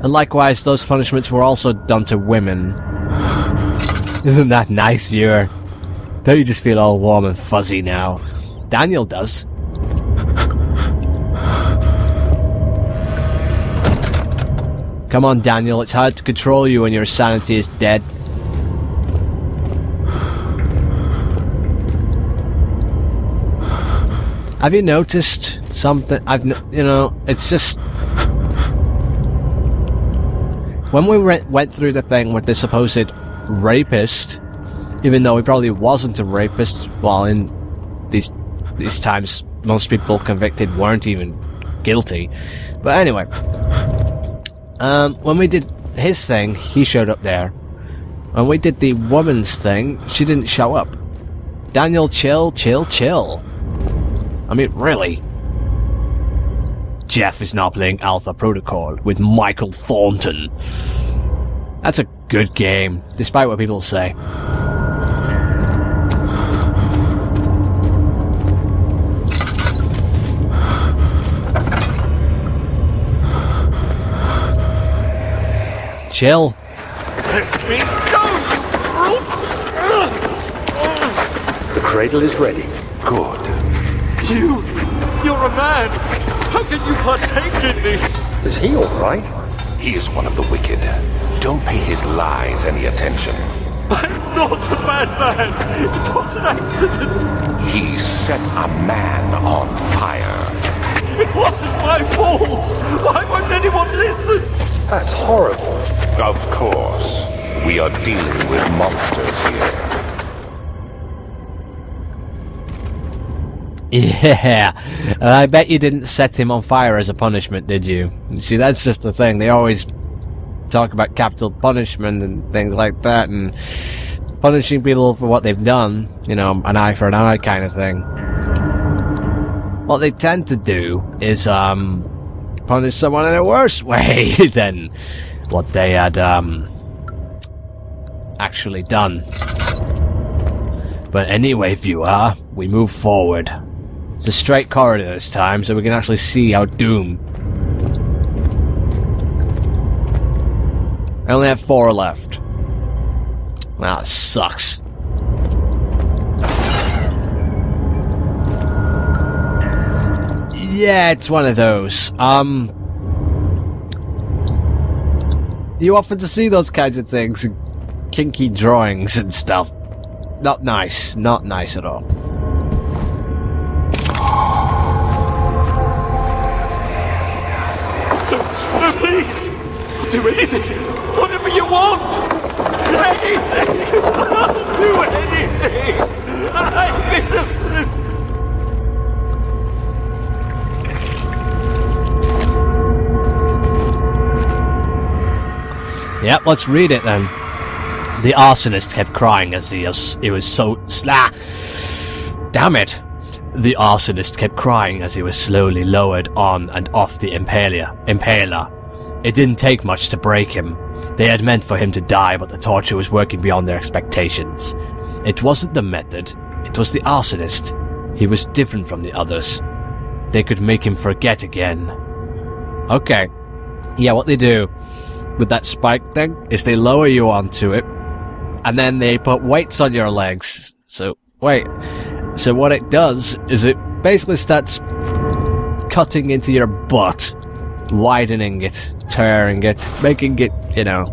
And likewise, those punishments were also done to women. Isn't that nice, viewer? Don't you just feel all warm and fuzzy now? Daniel does. Come on, Daniel, it's hard to control you when your sanity is dead. Have you noticed something? It's just... When we went through the thing with the supposed rapist, even though he probably wasn't a rapist, well, in these times, most people convicted weren't even guilty. But anyway, when we did his thing, he showed up there. When we did the woman's thing, she didn't show up. Daniel, chill. I mean, really? Jeff is now playing Alpha Protocol with Michael Thornton. That's a good game, despite what people say. Chill. Let me go! The cradle is ready. Good. You're a man! How can you partake in this? Is he alright? He is one of the wicked. Don't pay his lies any attention. I'm not a bad man! It was an accident! He set a man on fire. It wasn't my fault! Why won't anyone listen? That's horrible. Of course. We are dealing with monsters here. Yeah, and I bet you didn't set him on fire as a punishment, did you? See, that's just the thing. They always talk about capital punishment and things like that, and punishing people for what they've done, you know, an eye for an eye kind of thing. What they tend to do is punish someone in a worse way than what they had actually done. But anyway, viewer, we move forward. It's a straight corridor this time, so we can actually see our doom. I only have 4 left. Well, that sucks. Yeah, it's one of those. You often to see those kinds of things, kinky drawings and stuff. Not nice. Not nice at all. No, please! Do anything! Whatever you want! Anything! I'll do anything! I'm innocent! Yep, let's read it then. The arsonist kept crying as he was so Damn it! The arsonist kept crying as he was slowly lowered on and off the impaler. It didn't take much to break him. They had meant for him to die, but the torture was working beyond their expectations. It wasn't the method, it was the arsonist. He was different from the others. They could make him forget again. Okay. Yeah, what they do with that spike thing is they lower you onto it, and then they put weights on your legs. So what it does is it basically starts cutting into your butt, widening it, tearing it, making it, you know...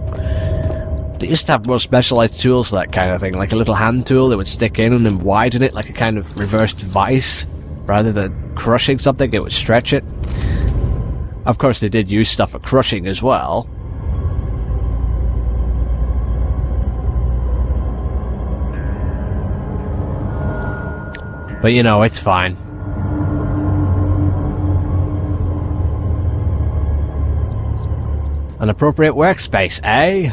They used to have more specialized tools for that kind of thing, like a little hand tool that would stick in and then widen it like a kind of reversed vice. Rather than crushing something, it would stretch it. Of course, they did use stuff for crushing as well. But you know, it's fine. An appropriate workspace, eh?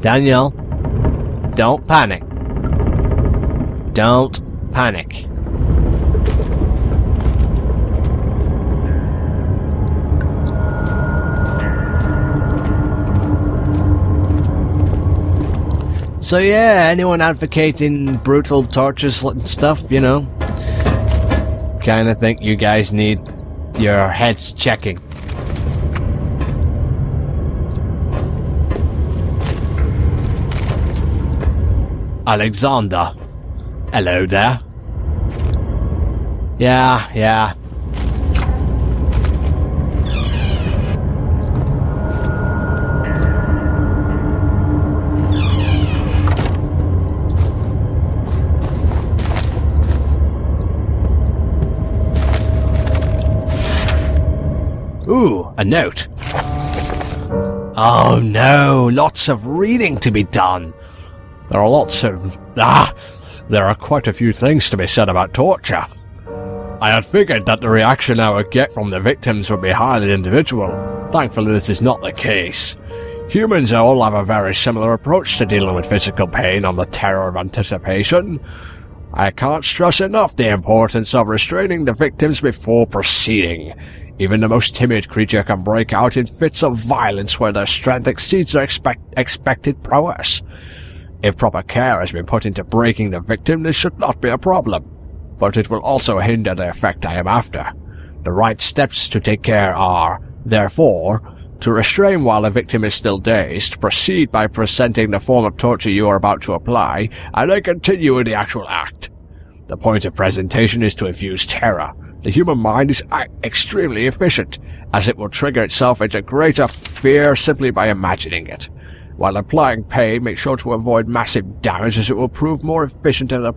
Daniel, don't panic. Don't panic. So yeah, anyone advocating brutal tortures and stuff, you know, kinda think you guys need your heads checking. Alexander. Hello there. Yeah. Ooh, a note. Oh no, lots of reading to be done. There are quite a few things to be said about torture. I had figured that the reaction I would get from the victims would be highly individual. Thankfully, this is not the case. Humans all have a very similar approach to dealing with physical pain and the terror of anticipation. I can't stress enough the importance of restraining the victims before proceeding. Even the most timid creature can break out in fits of violence where their strength exceeds their expected prowess. If proper care has been put into breaking the victim, this should not be a problem. But it will also hinder the effect I am after. The right steps to take care are, therefore, to restrain while the victim is still dazed, proceed by presenting the form of torture you are about to apply, and then continue with the actual act. The point of presentation is to infuse terror. The human mind is extremely efficient, as it will trigger itself into greater fear simply by imagining it. While applying pain, make sure to avoid massive damage, as it will prove more efficient if the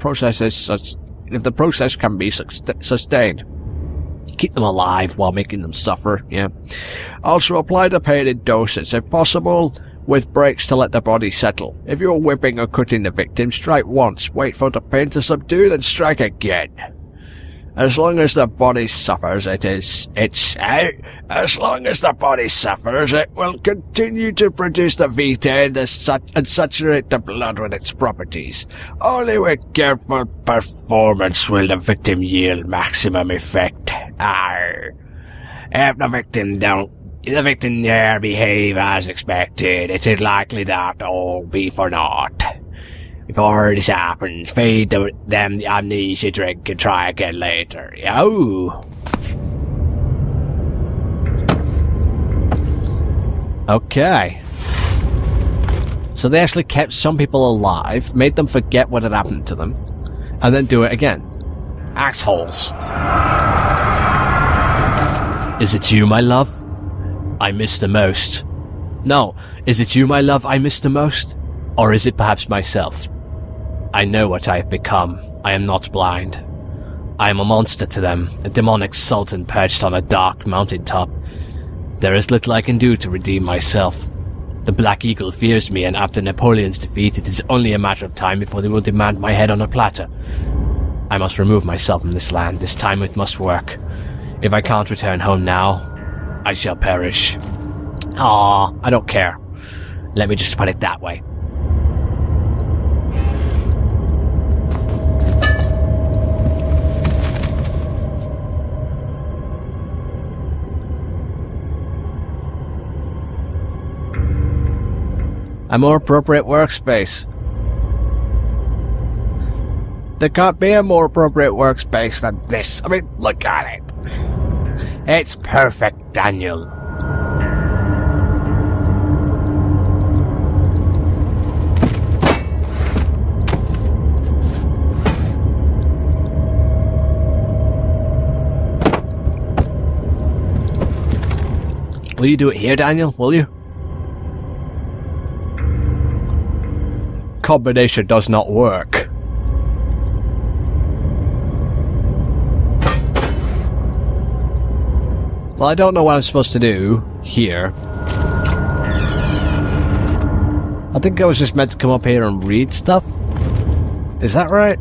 process can be sustained. Keep them alive while making them suffer, yeah. Also apply the pain in doses, if possible, with breaks to let the body settle. If you're whipping or cutting the victim, strike once, wait for the pain to subdue, then strike again. As long as the body suffers, it will continue to produce the vita and saturate the blood with its properties. Only with careful performance will the victim yield maximum effect. If the victim there behave as expected, it is likely that all be for naught. Before this happens, feed them the amnesia drink and try again later. Yo! Okay. So they actually kept some people alive, made them forget what had happened to them, and then do it again. Assholes. Is it you, my love? I miss the most. No, is it you, my love, I miss the most? Or is it perhaps myself? I know what I have become. I am not blind. I am a monster to them, a demonic sultan perched on a dark mountain top. There is little I can do to redeem myself. The Black Eagle fears me, and after Napoleon's defeat, it is only a matter of time before they will demand my head on a platter. I must remove myself from this land. This time it must work. If I can't return home now, I shall perish. Ah, I don't care. Let me just put it that way. A more appropriate workspace. There can't be a more appropriate workspace than this. I mean, look at it. It's perfect, Daniel. Will you do it here, Daniel? Will you? Combination does not work. Well, I don't know what I'm supposed to do here. I think I was just meant to come up here and read stuff. Is that right?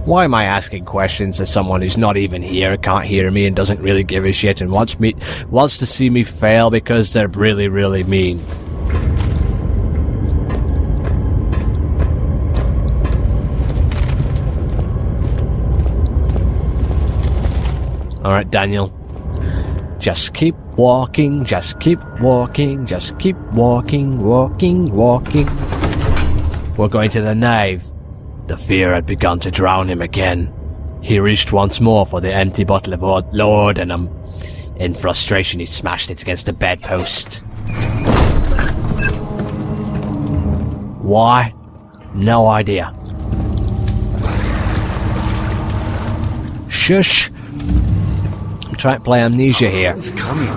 Why am I asking questions to someone who's not even here, can't hear me, and doesn't really give a shit, and wants to see me fail because they're really, really mean? Alright, Daniel. Just keep walking, just keep walking, just keep walking, walking, walking. We're going to the nave. The fear had begun to drown him again. He reached once more for the empty bottle of laudanum. In frustration, he smashed it against the bedpost. Why? No idea. Shush! I'm trying to play Amnesia here. It's coming.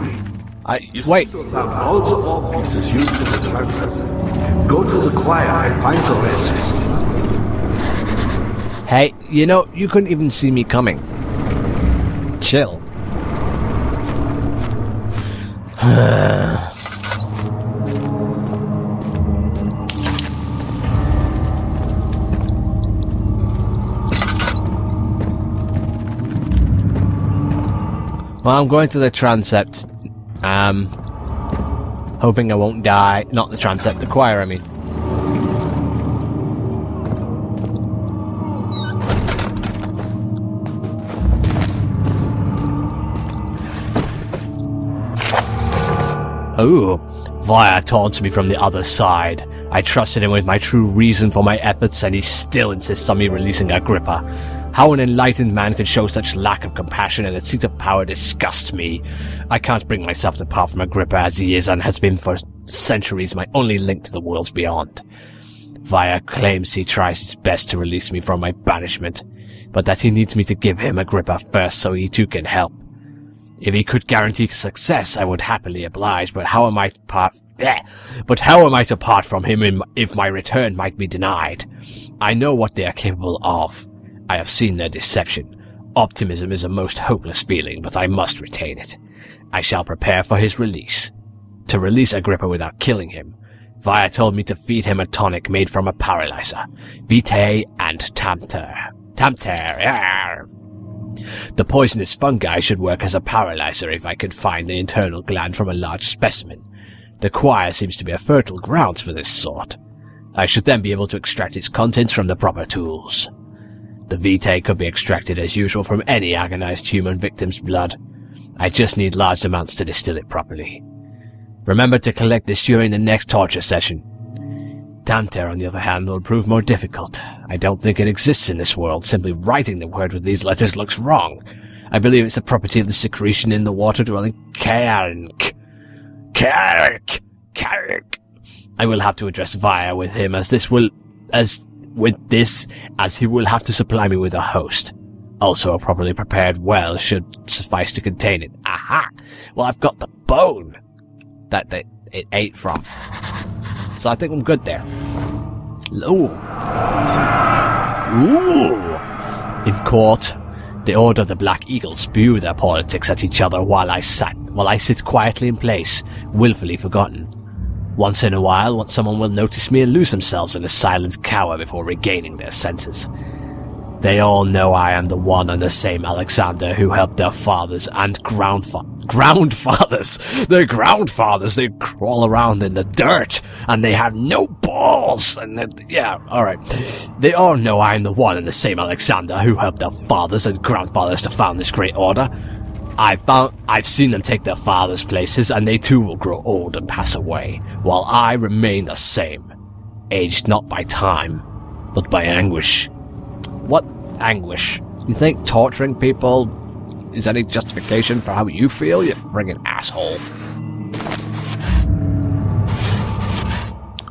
Wait. Found all the orb pieces used in the transfer. Go to the choir and find the rest. Hey, you know, you couldn't even see me coming. Chill. Well, I'm going to the transept. Hoping I won't die. Not the transept, the choir, I mean. Oh, Vaya taunts me from the other side. I trusted him with my true reason for my efforts, and he still insists on me releasing Agrippa. How an enlightened man could show such lack of compassion and a seat of power disgusts me. I can't bring myself to part from Agrippa as he is and has been for centuries my only link to the worlds beyond. Vaya claims he tries his best to release me from my banishment, but that he needs me to give him Agrippa first so he too can help. If he could guarantee success, I would happily oblige, but how am I to part from him if my return might be denied? I know what they are capable of. I have seen their deception. Optimism is a most hopeless feeling, but I must retain it. I shall prepare for his release. To release Agrippa without killing him, Vaya told me to feed him a tonic made from a paralyzer, vitae and tamter. The poisonous fungi should work as a paralyzer if I could find the internal gland from a large specimen. The choir seems to be a fertile ground for this sort. I should then be able to extract its contents from the proper tools. The vitae could be extracted as usual from any agonized human victim's blood. I just need large amounts to distill it properly. Remember to collect this during the next torture session. Tamter, on the other hand, will prove more difficult. I don't think it exists in this world. Simply writing the word with these letters looks wrong. I believe it's a property of the secretion in the water-dwelling Kark. I will have to address Vaya with him as he will have to supply me with a host. Also, a properly prepared well should suffice to contain it. Aha! Well, I've got the bone that it ate from. So I think I'm good there. Ooh. In court, the Order of the Black Eagle spew their politics at each other while I sit quietly in place, willfully forgotten. Once in a while, someone will notice me and lose themselves in a silent cower before regaining their senses. They all know I am the one and the same Alexander who helped their fathers and groundfathers. Their groundfathers, they crawl around in the dirt, and they have no balls, alright. They all know I am the one and the same Alexander who helped their fathers and grandfathers to found this great order. I've seen them take their fathers' places, and they too will grow old and pass away, while I remain the same, aged not by time, but by anguish. What anguish? You think torturing people is any justification for how you feel, you friggin' asshole?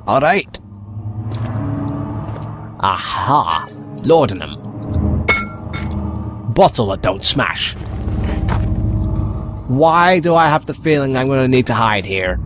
Alright. Aha! Laudanum. Bottle that don't smash. Why do I have the feeling I'm gonna need to hide here?